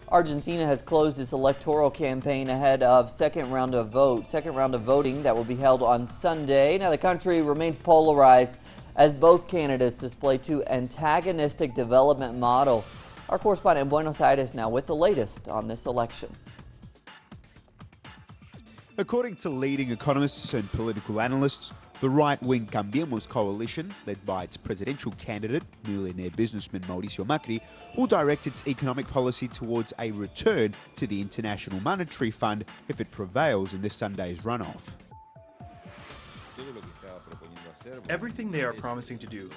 Argentina has closed its electoral campaign ahead of second round of voting that will be held on Sunday. Now the country remains polarized as both candidates display two antagonistic development models. Our correspondent in Buenos Aires now with the latest on this election. According to leading economists and political analysts, the right-wing Cambiemos coalition, led by its presidential candidate, millionaire businessman Mauricio Macri, will direct its economic policy towards a return to the International Monetary Fund if it prevails in this Sunday's runoff. Everything they are promising to do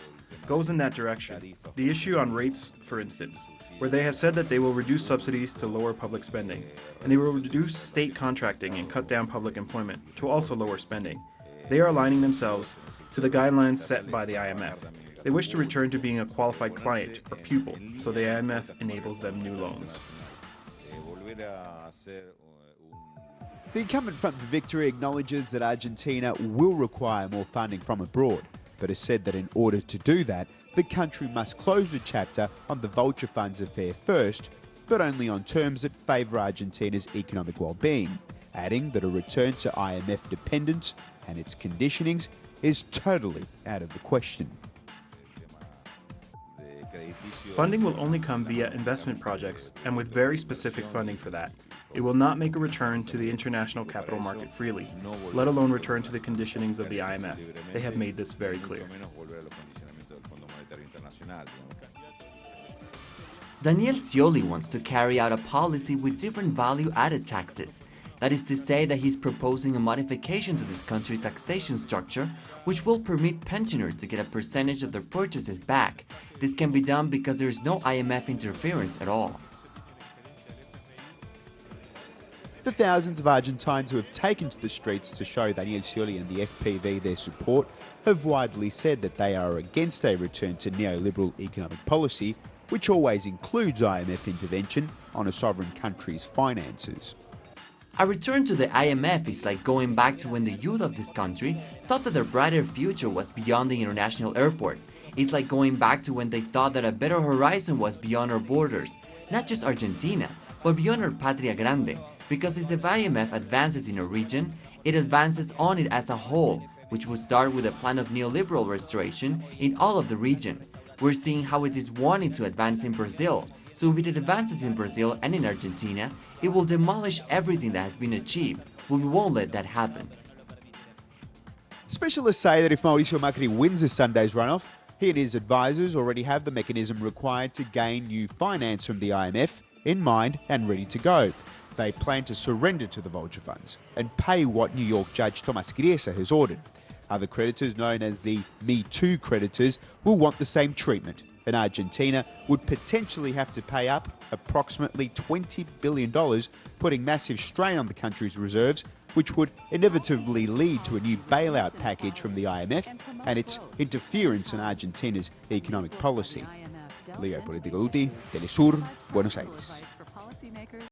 goes in that direction. The issue on rates, for instance, where they have said that they will reduce subsidies to lower public spending, and they will reduce state contracting and cut down public employment to also lower spending. They are aligning themselves to the guidelines set by the IMF. They wish to return to being a qualified client or pupil, so the IMF enables them new loans. The incumbent Front for Victory acknowledges that Argentina will require more funding from abroad, but has said that in order to do that, the country must close the chapter on the vulture funds affair first, but only on terms that favour Argentina's economic well-being, adding that a return to IMF dependence and its conditionings is totally out of the question. Funding will only come via investment projects and with very specific funding for that. It will not make a return to the international capital market freely, let alone return to the conditionings of the IMF. They have made this very clear. Daniel Scioli wants to carry out a policy with different value-added taxes. That is to say that he's proposing a modification to this country's taxation structure, which will permit pensioners to get a percentage of their purchases back. This can be done because there is no IMF interference at all. The thousands of Argentines who have taken to the streets to show Daniel Scioli and the FPV their support have widely said that they are against a return to neoliberal economic policy, which always includes IMF intervention on a sovereign country's finances. A return to the IMF is like going back to when the youth of this country thought that their brighter future was beyond the international airport. It's like going back to when they thought that a better horizon was beyond our borders, not just Argentina, but beyond our Patria Grande, because as the IMF advances in a region, it advances on it as a whole, which will start with a plan of neoliberal restoration in all of the region. We're seeing how it is wanting to advance in Brazil, so if it advances in Brazil and in Argentina, it will demolish everything that has been achieved, but we won't let that happen. Specialists say that if Mauricio Macri wins this Sunday's runoff, he and his advisors already have the mechanism required to gain new finance from the IMF in mind and ready to go. They plan to surrender to the vulture funds and pay what New York Judge Thomas Griesa has ordered. Other creditors, known as the Me Too creditors, will want the same treatment, and Argentina would potentially have to pay up approximately $20 billion, putting massive strain on the country's reserves, which would inevitably lead to a new bailout package from the IMF and its interference in Argentina's economic policy. Leo Politico Uti, Telesur, Buenos Aires.